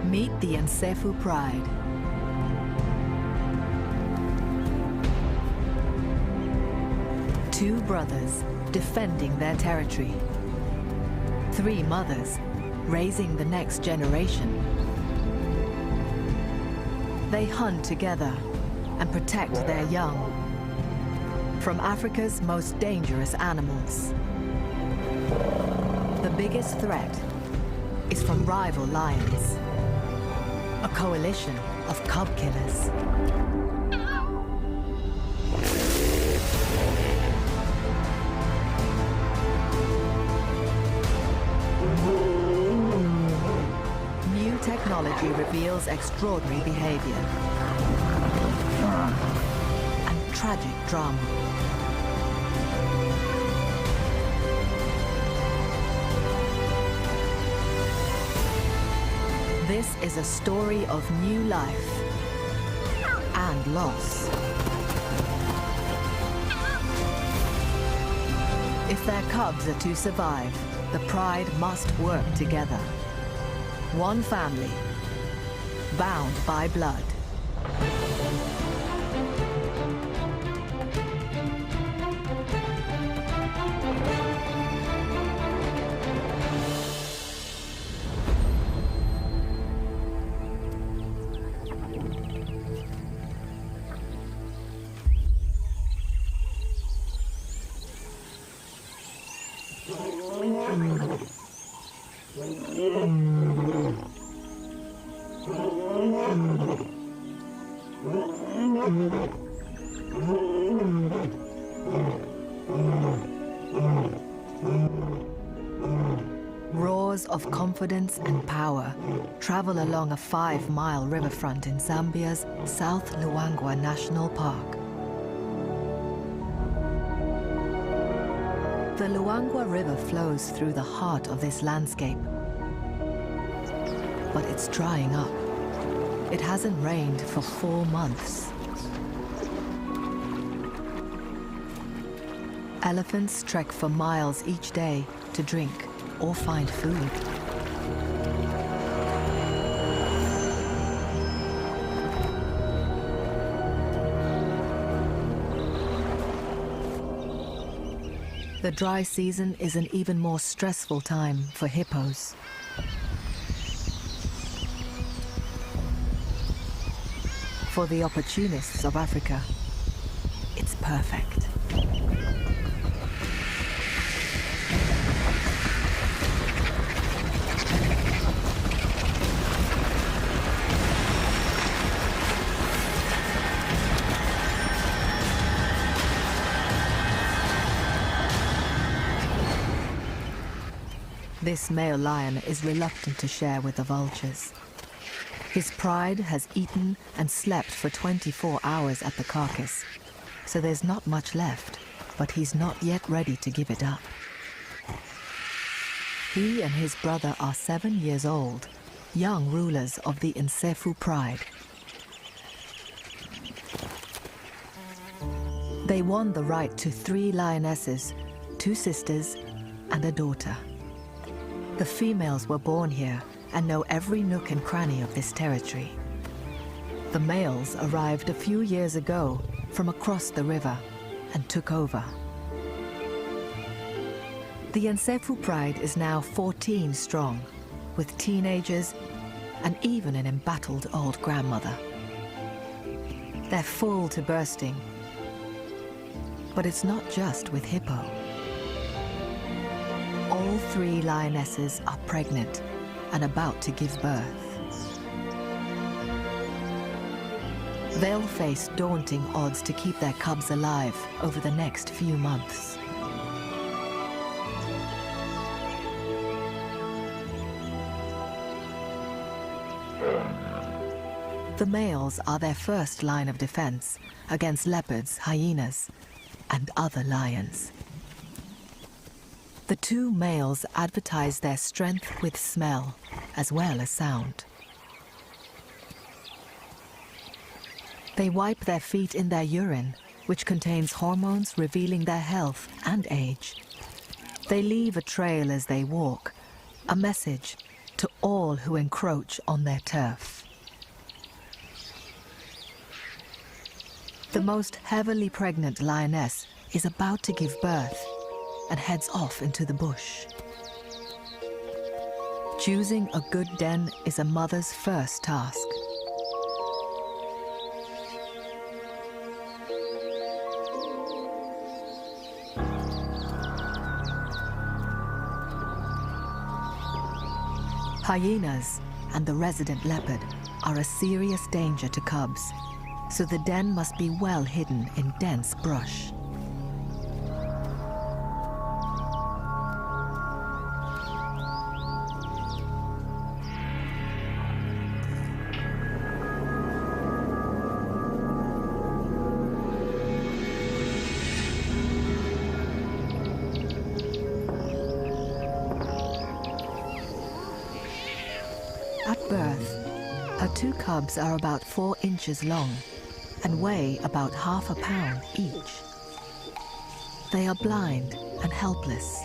Meet the Nsefu pride. Two brothers defending their territory. Three mothers raising the next generation. They hunt together and protect their young from Africa's most dangerous animals. The biggest threat is from rival lions, a coalition of cub killers. New technology reveals extraordinary behavior and tragic drama. This is a story of new life and loss. If their cubs are to survive, the pride must work together. One family, bound by blood. Roars of confidence and power travel along a 5-mile riverfront in Zambia's South Luangwa National Park. The Luangwa River flows through the heart of this landscape, but it's drying up. It hasn't rained for 4 months. Elephants trek for miles each day to drink or find food. The dry season is an even more stressful time for hippos. For the opportunists of Africa, it's perfect. This male lion is reluctant to share with the vultures. His pride has eaten and slept for 24 hours at the carcass, so there's not much left, but he's not yet ready to give it up. He and his brother are 7 years old, young rulers of the Nsefu pride. They won the right to 3 lionesses, 2 sisters, and a daughter. The females were born here and know every nook and cranny of this territory. The males arrived a few years ago from across the river and took over. The Nsefu pride is now 14 strong, with teenagers and even an embattled old grandmother. They're full to bursting. But it's not just with hippo. All 3 lionesses are pregnant and about to give birth. They'll face daunting odds to keep their cubs alive over the next few months. The males are their first line of defense against leopards, hyenas, and other lions. The 2 males advertise their strength with smell as well as sound. They wipe their feet in their urine, which contains hormones revealing their health and age. They leave a trail as they walk, a message to all who encroach on their turf. The most heavily pregnant lioness is about to give birth and heads off into the bush. Choosing a good den is a mother's first task. Hyenas and the resident leopard are a serious danger to cubs, so the den must be well hidden in dense brush. At birth, her two cubs are about 4 inches long and weigh about half a pound each. They are blind and helpless.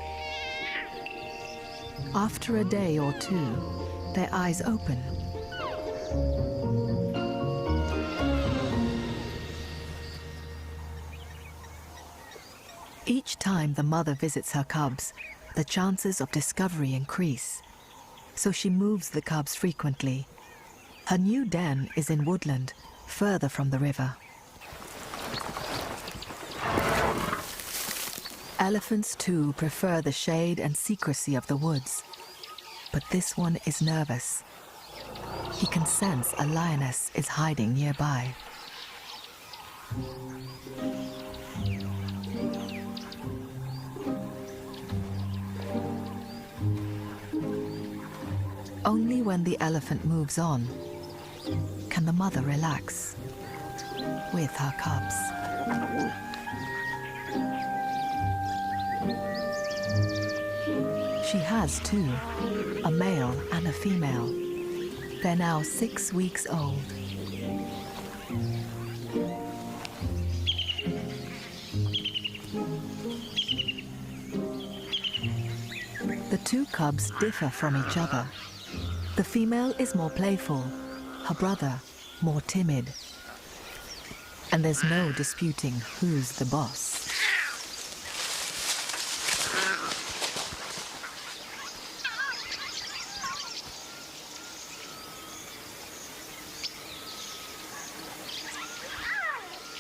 After a day or two, their eyes open. Each time the mother visits her cubs, the chances of discovery increase, so she moves the cubs frequently. Her new den is in woodland, further from the river. Elephants too prefer the shade and secrecy of the woods, but this one is nervous. He can sense a lioness is hiding nearby. Only when the elephant moves on can the mother relax with her cubs. She has two, a male and a female. They're now 6 weeks old. The two cubs differ from each other. The female is more playful, her brother more timid. And there's no disputing who's the boss.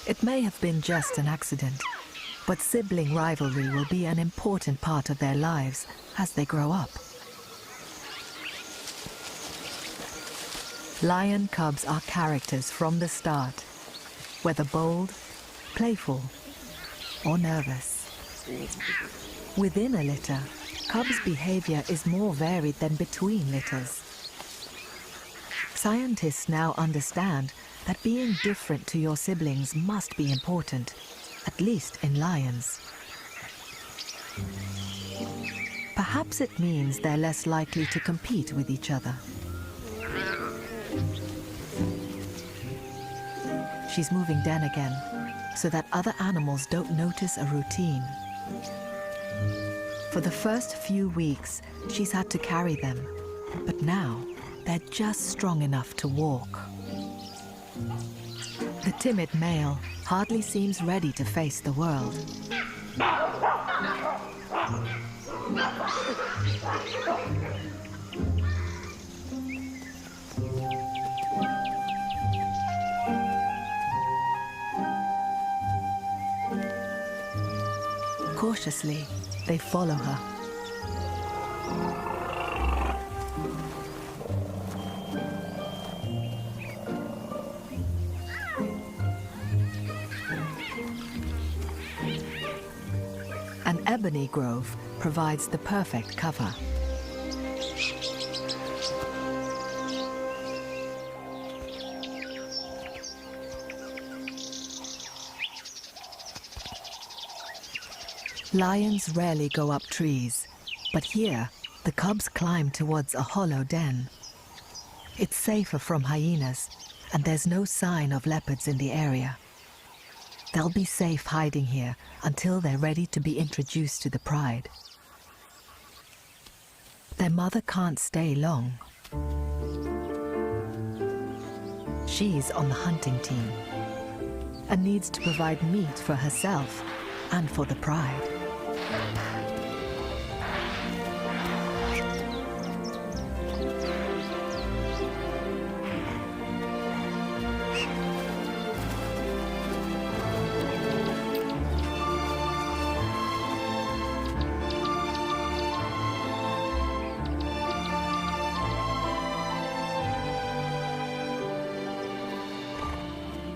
It may have been just an accident, but sibling rivalry will be an important part of their lives as they grow up. Lion cubs are characters from the start, whether bold, playful, or nervous. Within a litter, cubs' behavior is more varied than between litters. Scientists now understand that being different to your siblings must be important, at least in lions. Perhaps it means they're less likely to compete with each other. She's moving den again, so that other animals don't notice a routine. For the first few weeks, she's had to carry them, but now they're just strong enough to walk. The timid male hardly seems ready to face the world. Cautiously, they follow her. An ebony grove provides the perfect cover. Lions rarely go up trees, but here the cubs climb towards a hollow den. It's safer from hyenas, and there's no sign of leopards in the area. They'll be safe hiding here until they're ready to be introduced to the pride. Their mother can't stay long. She's on the hunting team and needs to provide meat for herself and for the pride.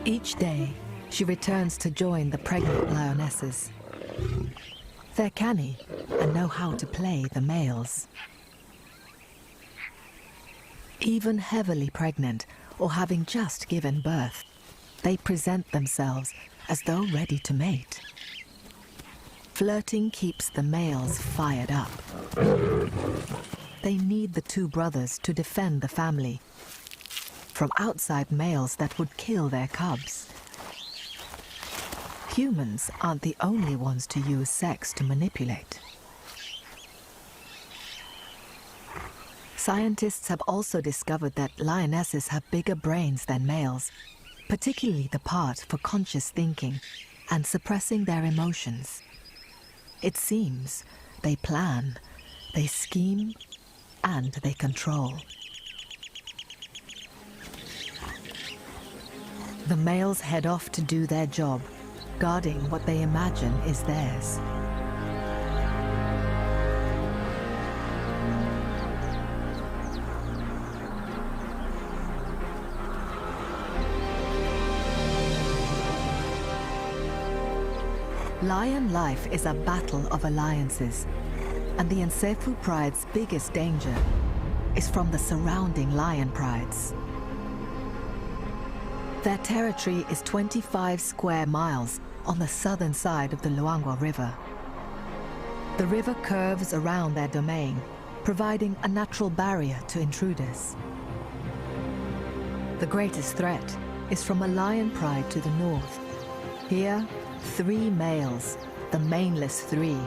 Each day, she returns to join the pregnant lionesses. They're canny and know how to play the males. Even heavily pregnant or having just given birth, they present themselves as though ready to mate. Flirting keeps the males fired up. They need the two brothers to defend the family from outside males that would kill their cubs. Humans aren't the only ones to use sex to manipulate. Scientists have also discovered that lionesses have bigger brains than males, particularly the part for conscious thinking and suppressing their emotions. It seems they plan, they scheme, and they control. The males head off to do their job, guarding what they imagine is theirs. Lion life is a battle of alliances, and the Nsefu pride's biggest danger is from the surrounding lion prides. Their territory is 25 square miles on the southern side of the Luangwa River. The river curves around their domain, providing a natural barrier to intruders. The greatest threat is from a lion pride to the north. Here, 3 males, the maneless 3,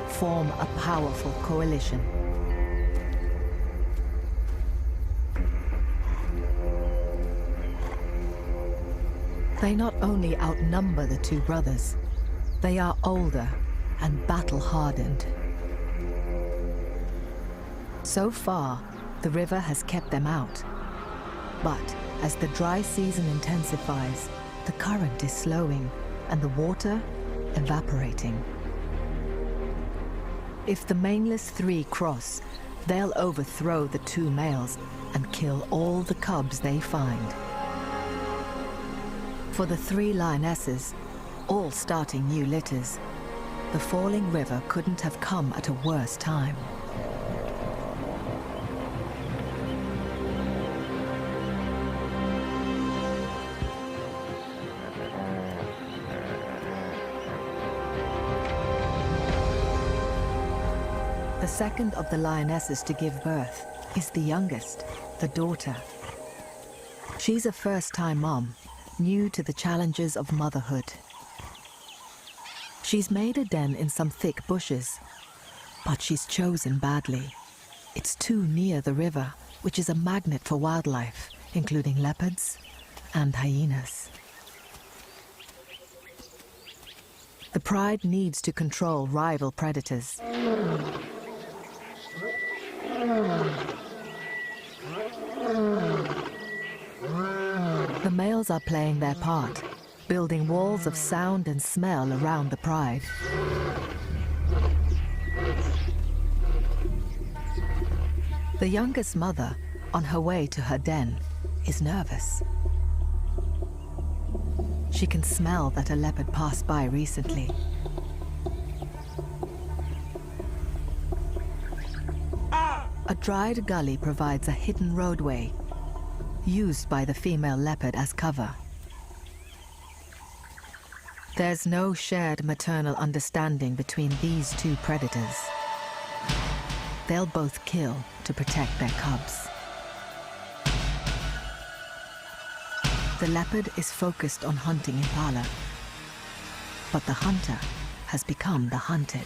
form a powerful coalition. They not only outnumber the 2 brothers, they are older and battle-hardened. So far, the river has kept them out. But as the dry season intensifies, the current is slowing and the water evaporating. If the maneless 3 cross, they'll overthrow the 2 males and kill all the cubs they find. For the 3 lionesses, all starting new litters, the falling river couldn't have come at a worse time. The second of the lionesses to give birth is the youngest, the daughter. She's a first-time mom, new to the challenges of motherhood. She's made a den in some thick bushes, but she's chosen badly. It's too near the river, which is a magnet for wildlife, including leopards and hyenas. The pride needs to control rival predators. The males are playing their part, building walls of sound and smell around the pride. The youngest mother, on her way to her den, is nervous. She can smell that a leopard passed by recently. A dried gully provides a hidden roadway, used by the female leopard as cover. There's no shared maternal understanding between these 2 predators. They'll both kill to protect their cubs. The leopard is focused on hunting impala, but the hunter has become the hunted.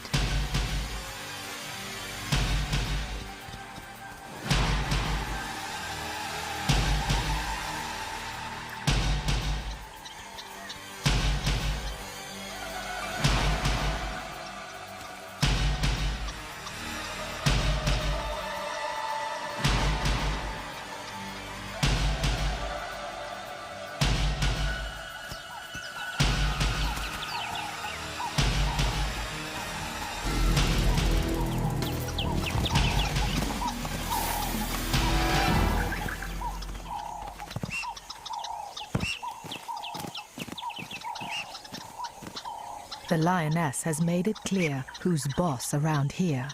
The lioness has made it clear who's boss around here.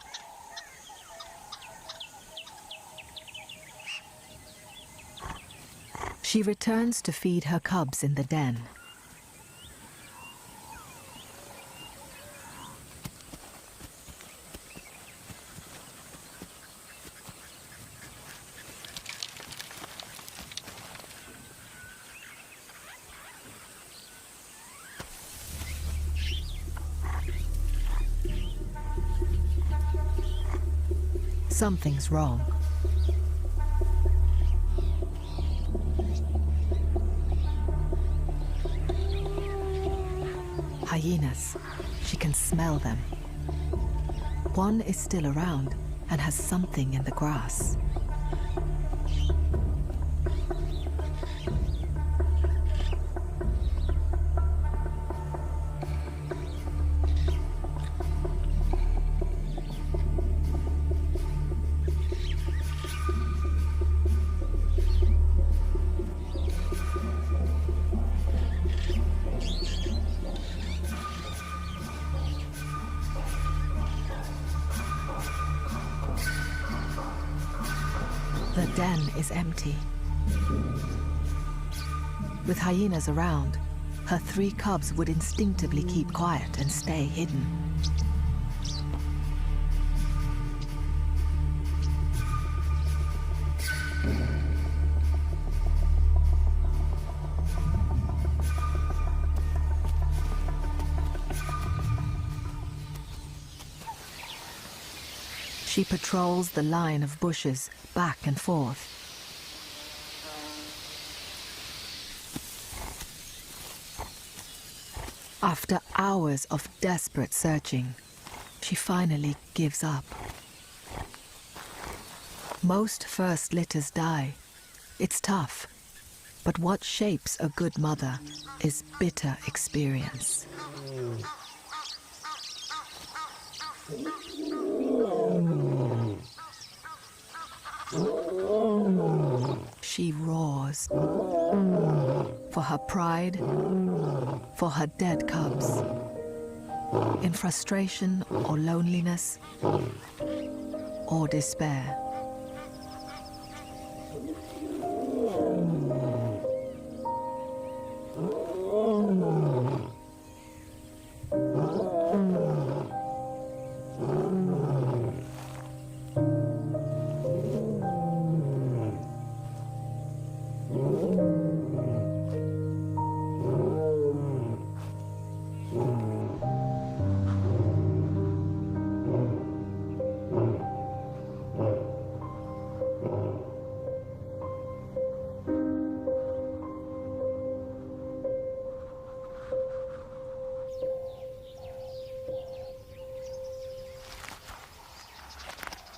She returns to feed her cubs in the den. Something's wrong. Hyenas. She can smell them. One is still around and has something in the grass. The den is empty. With hyenas around, her 3 cubs would instinctively keep quiet and stay hidden. She patrols the line of bushes back and forth. After hours of desperate searching, she finally gives up. Most first litters die. It's tough, but what shapes a good mother is bitter experience. She roars for her pride, for her dead cubs, in frustration or loneliness or despair.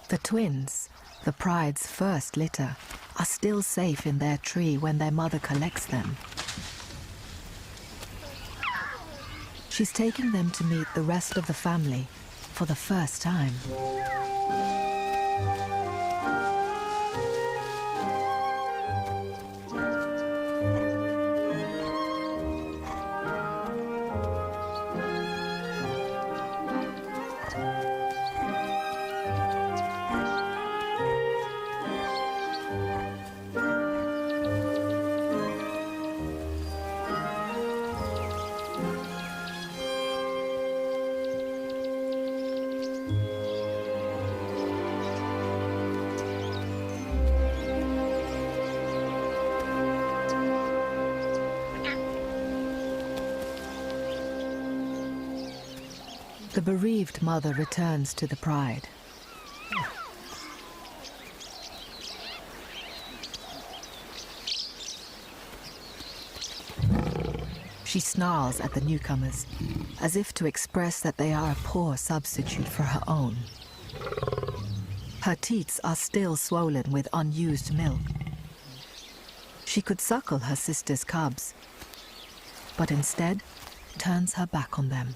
The twins, the pride's first litter, are still safe in their tree when their mother collects them. She's taking them to meet the rest of the family for the first time. The bereaved mother returns to the pride. She snarls at the newcomers, as if to express that they are a poor substitute for her own. Her teats are still swollen with unused milk. She could suckle her sister's cubs, but instead turns her back on them.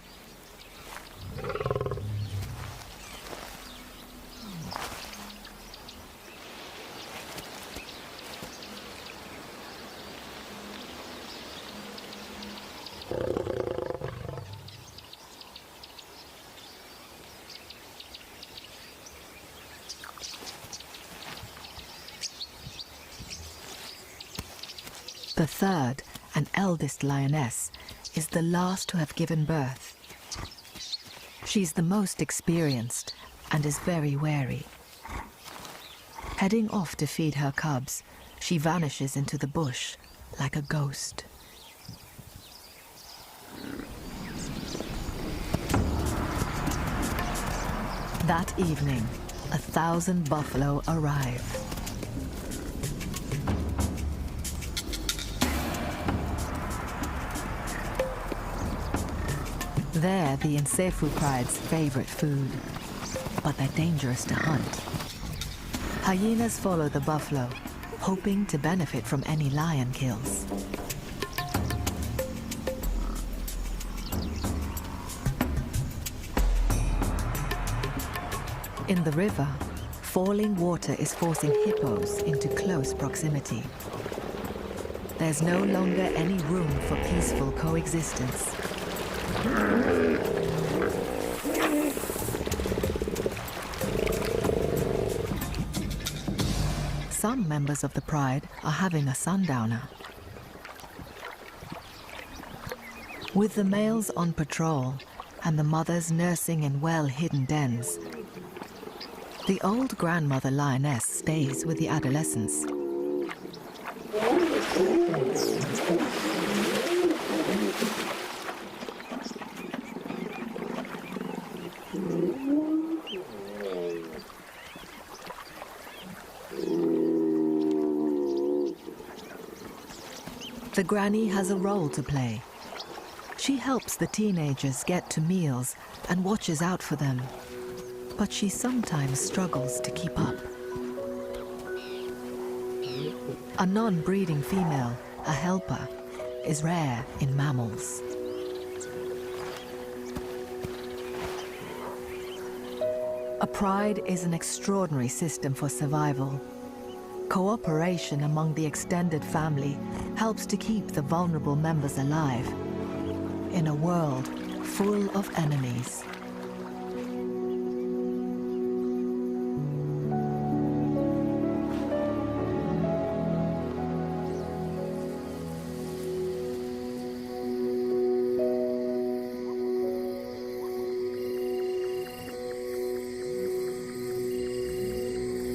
The third and eldest lioness is the last to have given birth. She's the most experienced and is very wary. Heading off to feed her cubs, she vanishes into the bush like a ghost. That evening, 1,000 buffalo arrive. They're the Nsefu pride's favorite food, but they're dangerous to hunt. Hyenas follow the buffalo, hoping to benefit from any lion kills. In the river, falling water is forcing hippos into close proximity. There's no longer any room for peaceful coexistence. Some members of the pride are having a sundowner. With the males on patrol and the mothers nursing in well-hidden dens, the old grandmother lioness stays with the adolescents. The granny has a role to play. She helps the teenagers get to meals and watches out for them, but she sometimes struggles to keep up. A non-breeding female, a helper, is rare in mammals. A pride is an extraordinary system for survival. Cooperation among the extended family helps to keep the vulnerable members alive in a world full of enemies.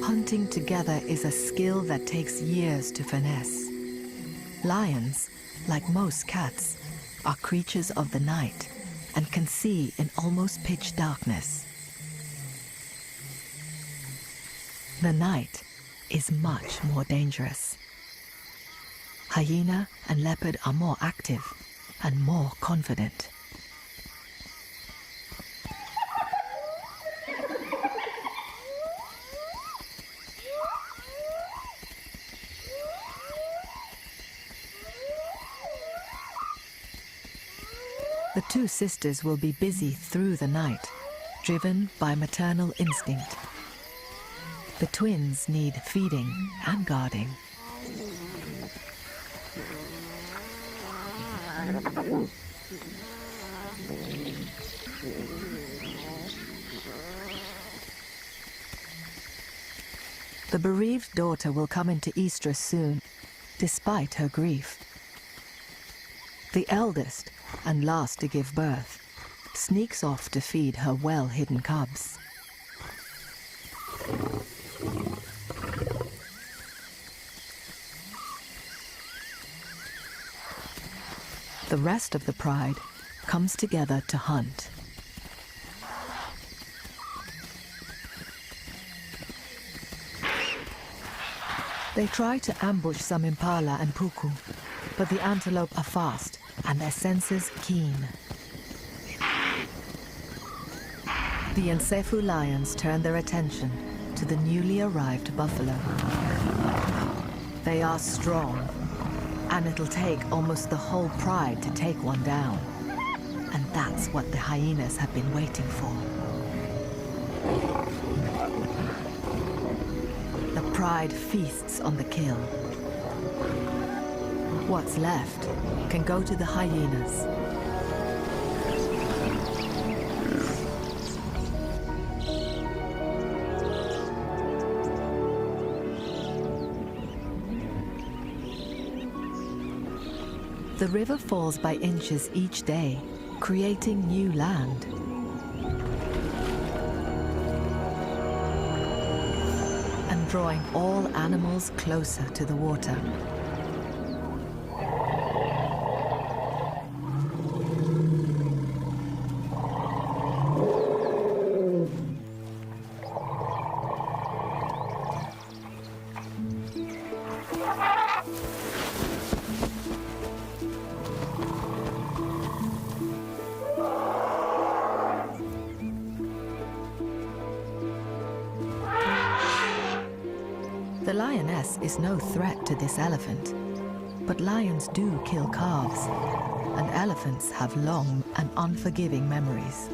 Hunting together is a skill that takes years to finesse. Lions, like most cats, are creatures of the night and can see in almost pitch darkness. The night is much more dangerous. Hyena and leopard are more active and more confident. The two sisters will be busy through the night, driven by maternal instinct. The twins need feeding and guarding. The bereaved daughter will come into estrus soon, despite her grief. The eldest, and last to give birth, sneaks off to feed her well-hidden cubs. The rest of the pride comes together to hunt. They try to ambush some impala and puku, but the antelope are fast and their senses keen. The Nsefu lions turn their attention to the newly arrived buffalo. They are strong, and it'll take almost the whole pride to take one down. And that's what the hyenas have been waiting for. The pride feasts on the kill. What's left can go to the hyenas. The river falls by inches each day, creating new land. And drawing all animals closer to the water. The lioness is no threat to this elephant, but lions do kill calves, and elephants have long and unforgiving memories.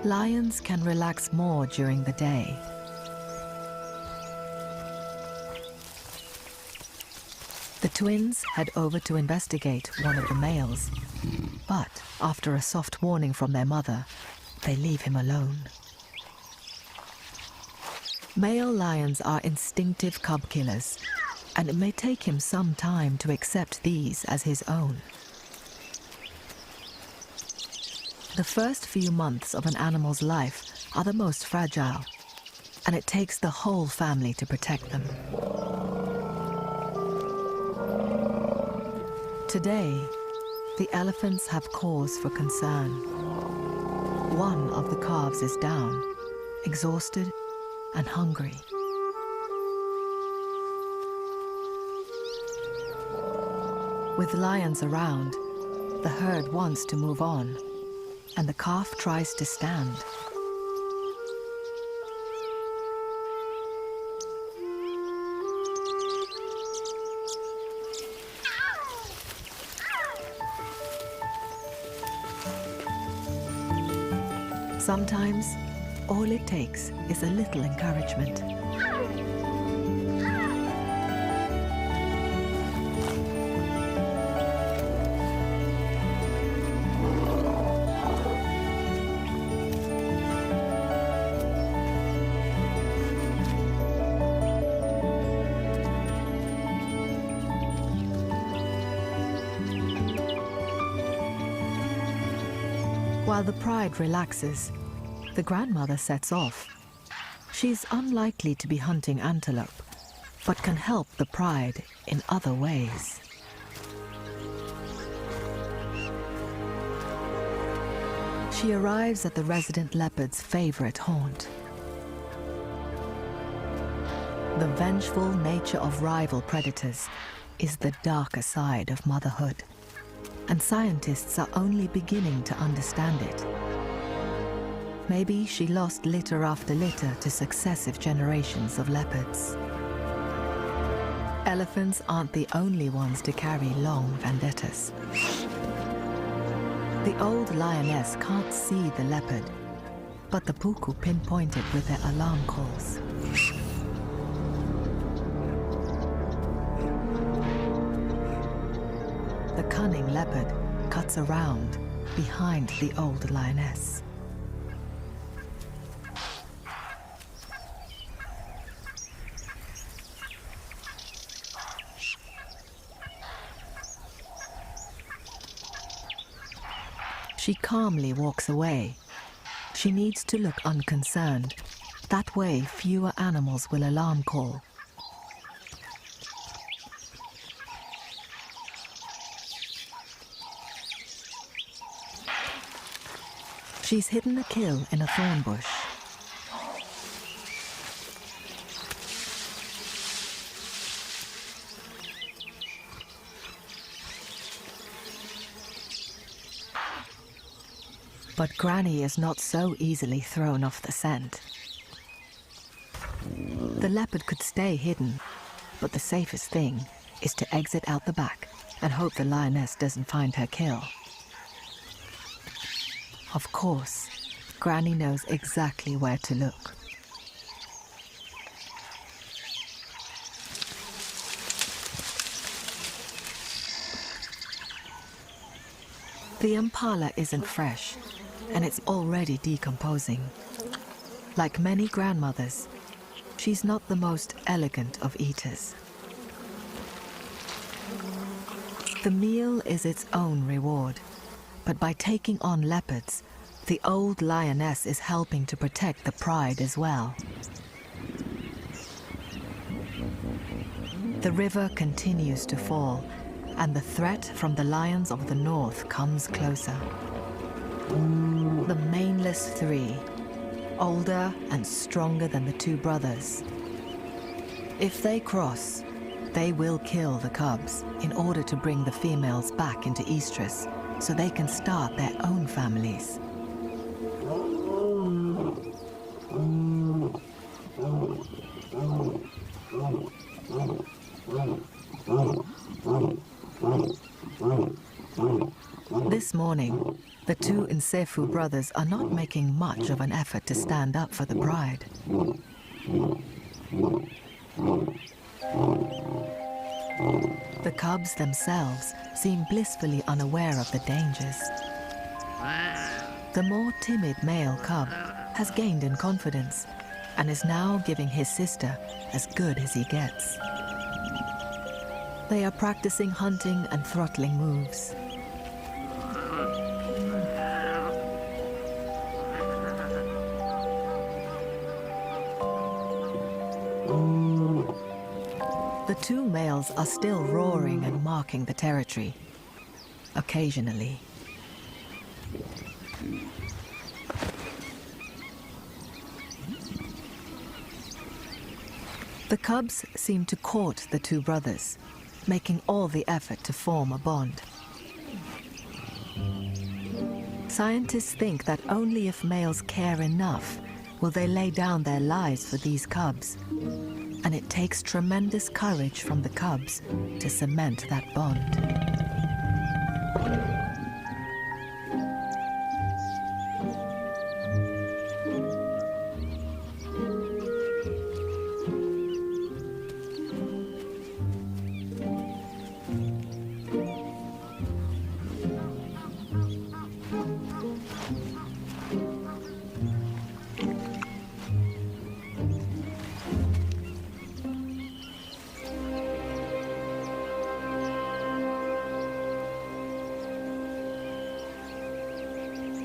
Lions can relax more during the day. The twins head over to investigate one of the males, but after a soft warning from their mother, they leave him alone. Male lions are instinctive cub killers, and it may take him some time to accept these as his own. The first few months of an animal's life are the most fragile, and it takes the whole family to protect them. Today, the elephants have cause for concern. One of the calves is down, exhausted and hungry. With lions around, the herd wants to move on, and the calf tries to stand. Sometimes, all it takes is a little encouragement. While the pride relaxes, the grandmother sets off. She's unlikely to be hunting antelope, but can help the pride in other ways. She arrives at the resident leopard's favorite haunt. The vengeful nature of rival predators is the darker side of motherhood, and scientists are only beginning to understand it. Maybe she lost litter after litter to successive generations of leopards. Elephants aren't the only ones to carry long vendettas. The old lioness can't see the leopard, but the puku pinpoint it with their alarm calls. The cunning leopard cuts around behind the old lioness. She calmly walks away. She needs to look unconcerned. That way, fewer animals will alarm call. She's hidden a kill in a thorn bush. But Granny is not so easily thrown off the scent. The leopard could stay hidden, but the safest thing is to exit out the back and hope the lioness doesn't find her kill. Of course, Granny knows exactly where to look. The impala isn't fresh, and it's already decomposing. Like many grandmothers, she's not the most elegant of eaters. The meal is its own reward, but by taking on leopards, the old lioness is helping to protect the pride as well. The river continues to fall, and the threat from the lions of the north comes closer. The maneless three, older and stronger than the two brothers. If they cross, they will kill the cubs in order to bring the females back into estrus so they can start their own families. This morning, the two Nsefu brothers are not making much of an effort to stand up for the pride. The cubs themselves seem blissfully unaware of the dangers. The more timid male cub has gained in confidence and is now giving his sister as good as he gets. They are practicing hunting and throttling moves. The two males are still roaring and marking the territory, occasionally. The cubs seem to court the two brothers, making all the effort to form a bond. Scientists think that only if males care enough will they lay down their lives for these cubs, and it takes tremendous courage from the cubs to cement that bond.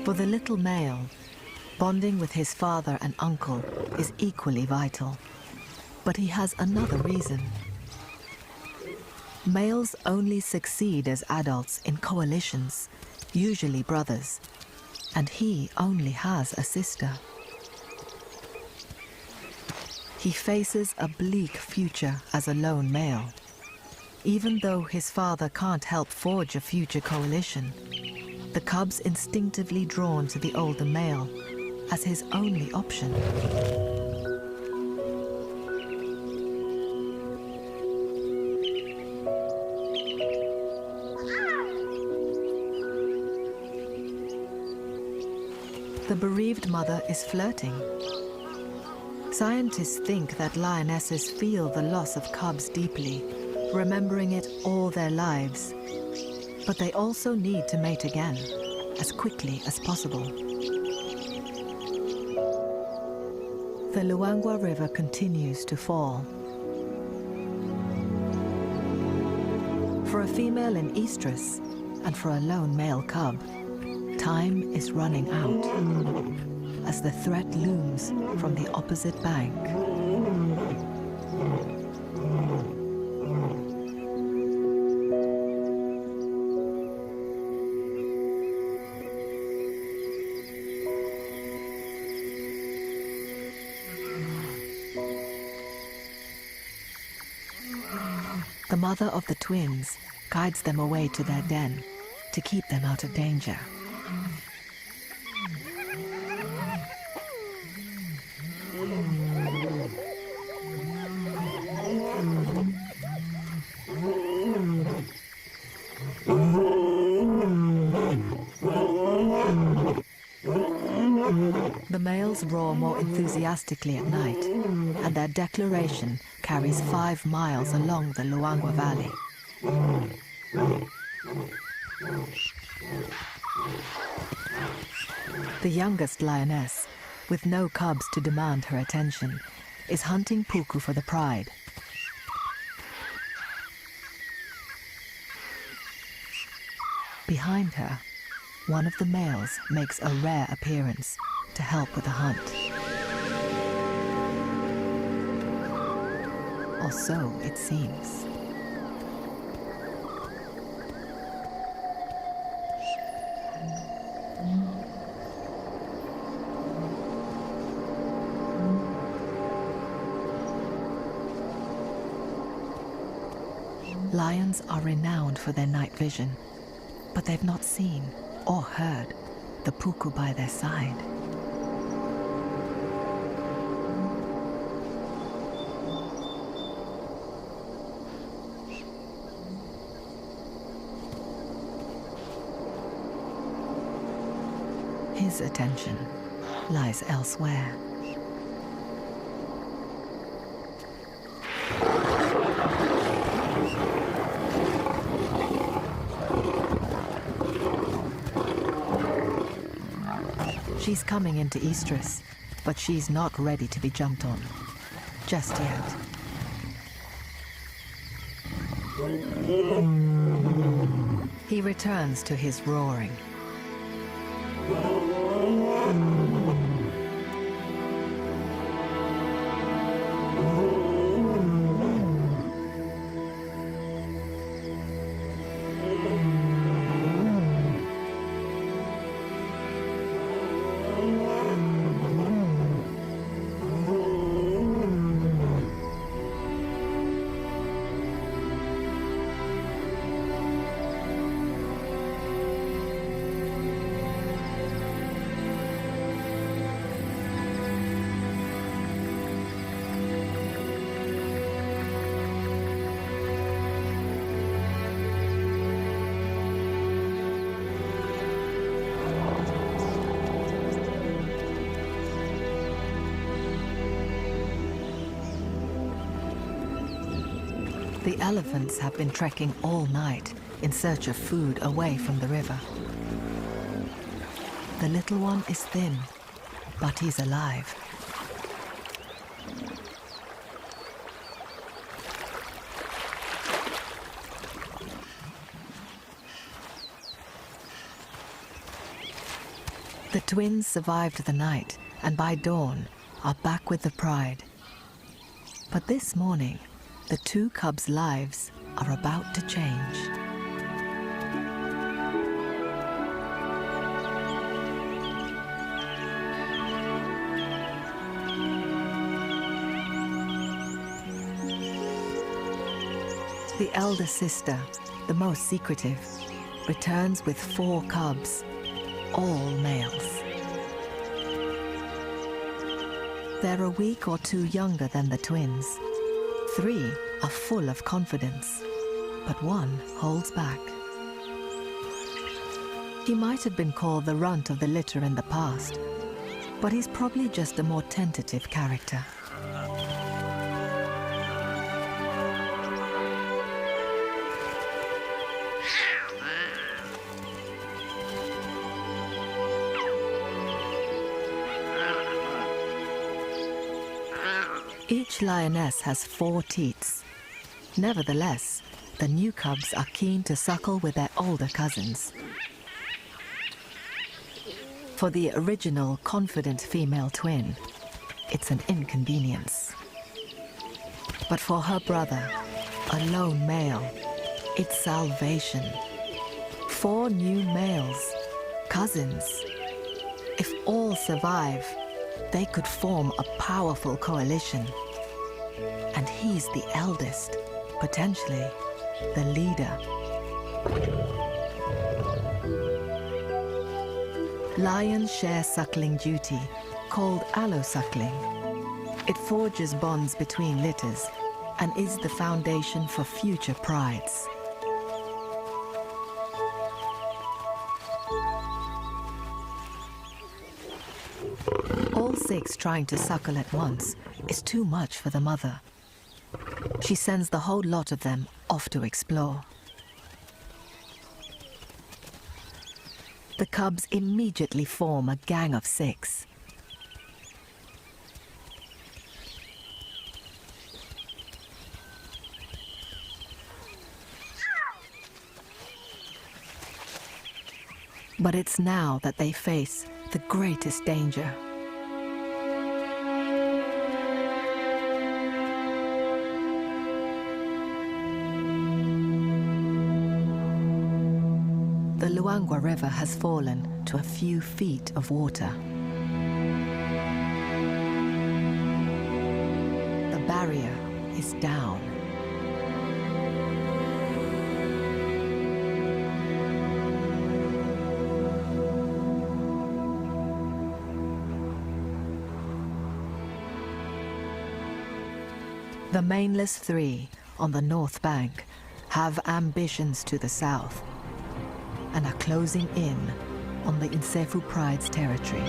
For the little male, bonding with his father and uncle is equally vital. But he has another reason. Males only succeed as adults in coalitions, usually brothers, and he only has a sister. He faces a bleak future as a lone male. Even though his father can't help forge a future coalition, the cub's instinctively drawn to the older male as his only option. The bereaved mother is flirting. Scientists think that lionesses feel the loss of cubs deeply, remembering it all their lives. But they also need to mate again, as quickly as possible. The Luangwa River continues to fall. For a female in estrus, and for a lone male cub, time is running out, as the threat looms from the opposite bank. The mother of the twins guides them away to their den to keep them out of danger. The males roar more enthusiastically at night, and their declaration carries 5 miles along the Luangwa Valley. The youngest lioness, with no cubs to demand her attention, is hunting puku for the pride. Behind her, one of the males makes a rare appearance to help with the hunt. Or so it seems. Lions are renowned for their night vision, but they've not seen or heard the puku by their side. His attention lies elsewhere. She's coming into estrus, but she's not ready to be jumped on just yet. He returns to his roaring. The elephants have been trekking all night in search of food away from the river. The little one is thin, but he's alive. The twins survived the night and by dawn are back with the pride. But this morning, the two cubs' lives are about to change. The elder sister, the most secretive, returns with 4 cubs, all males. They're a week or 2 younger than the twins. 3 are full of confidence, but 1 holds back. He might have been called the runt of the litter in the past, but he's probably just a more tentative character. Each lioness has 4 teats. Nevertheless, the new cubs are keen to suckle with their older cousins. For the original, confident female twin, it's an inconvenience. But for her brother, a lone male, it's salvation. 4 new males, cousins. If all survive, they could form a powerful coalition. And he's the eldest, potentially the leader. Lions share suckling duty, called allosuckling. It forges bonds between litters and is the foundation for future prides. All 6 trying to suckle at once is too much for the mother. She sends the whole lot of them off to explore. The cubs immediately form a gang of 6. But it's now that they face the greatest danger. The Luangwa River has fallen to a few feet of water. The barrier is down. The mainless 3 on the north bank have ambitions to the south and are closing in on the Insefu Pride's territory.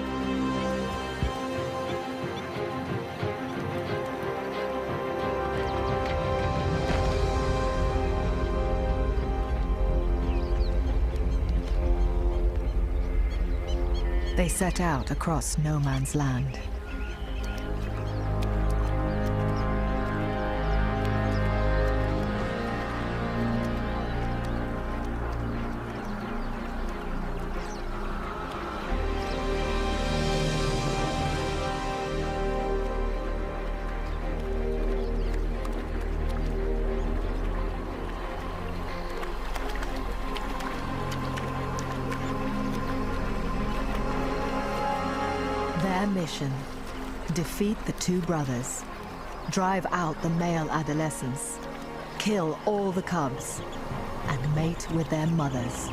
They set out across no man's land. Their mission: defeat the 2 brothers, drive out the male adolescents, kill all the cubs, and mate with their mothers.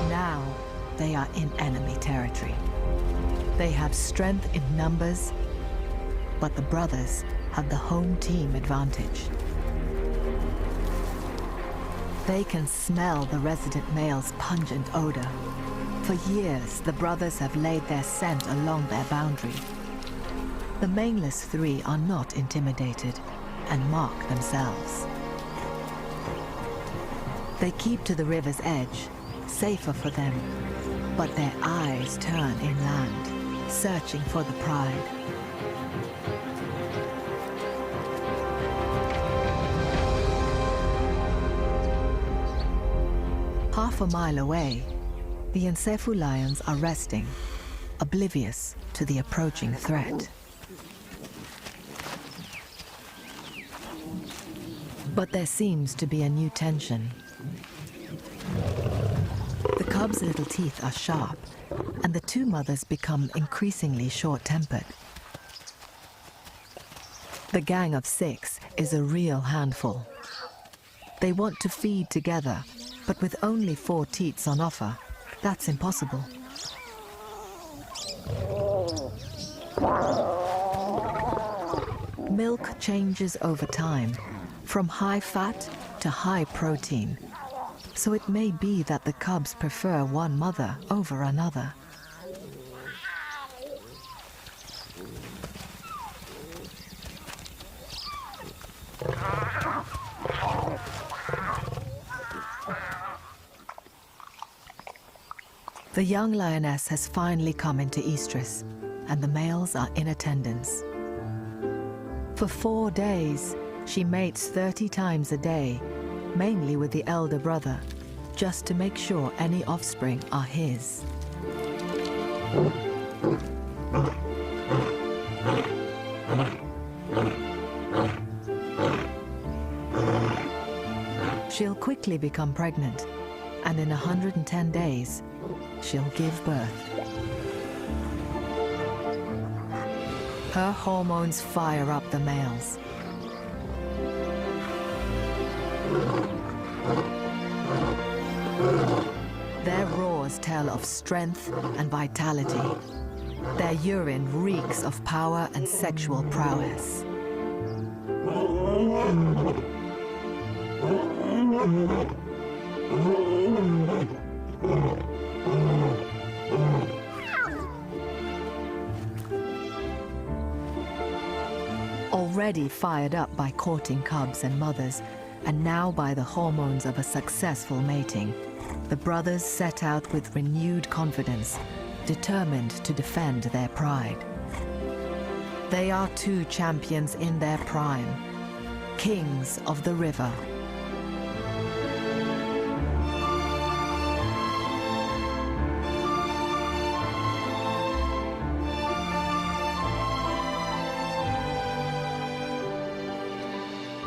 Now they are in enemy territory. They have strength in numbers, but the brothers have the home team advantage. They can smell the resident male's pungent odor. For years, the brothers have laid their scent along their boundary. The mainless 3 are not intimidated and mark themselves. They keep to the river's edge, safer for them, but their eyes turn inland, searching for the pride. Half a mile away, the Insefu lions are resting, oblivious to the approaching threat. But there seems to be a new tension. The cubs' little teeth are sharp, and the 2 mothers become increasingly short-tempered. The gang of 6 is a real handful. They want to feed together, but with only 4 teats on offer, that's impossible. Milk changes over time, from high fat to high protein, so it may be that the cubs prefer one mother over another. The young lioness has finally come into estrus, and the males are in attendance. For 4 days, she mates 30 times a day, mainly with the elder brother, just to make sure any offspring are his. She'll quickly become pregnant, and in 110 days, she'll give birth. Her hormones fire up the males. Their roars tell of strength and vitality. Their urine reeks of power and sexual prowess. already fired up by courting cubs and mothers, and now by the hormones of a successful mating, the brothers set out with renewed confidence, determined to defend their pride. They are two champions in their prime, kings of the river.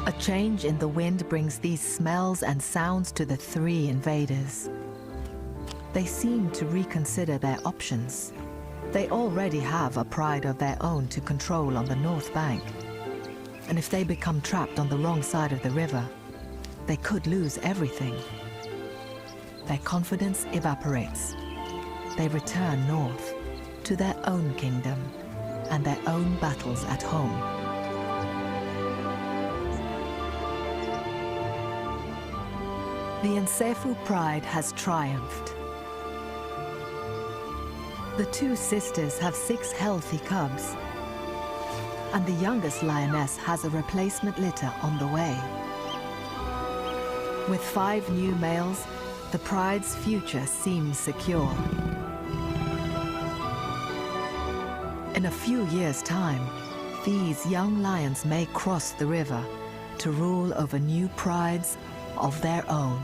A change in the wind brings these smells and sounds to the three invaders. They seem to reconsider their options. They already have a pride of their own to control on the north bank. And if they become trapped on the wrong side of the river, they could lose everything. Their confidence evaporates. They return north to their own kingdom and their own battles at home. The Nsefu pride has triumphed. The two sisters have 6 healthy cubs, and the youngest lioness has a replacement litter on the way. With 5 new males, the pride's future seems secure. In a few years' time, these young lions may cross the river to rule over new prides of their own.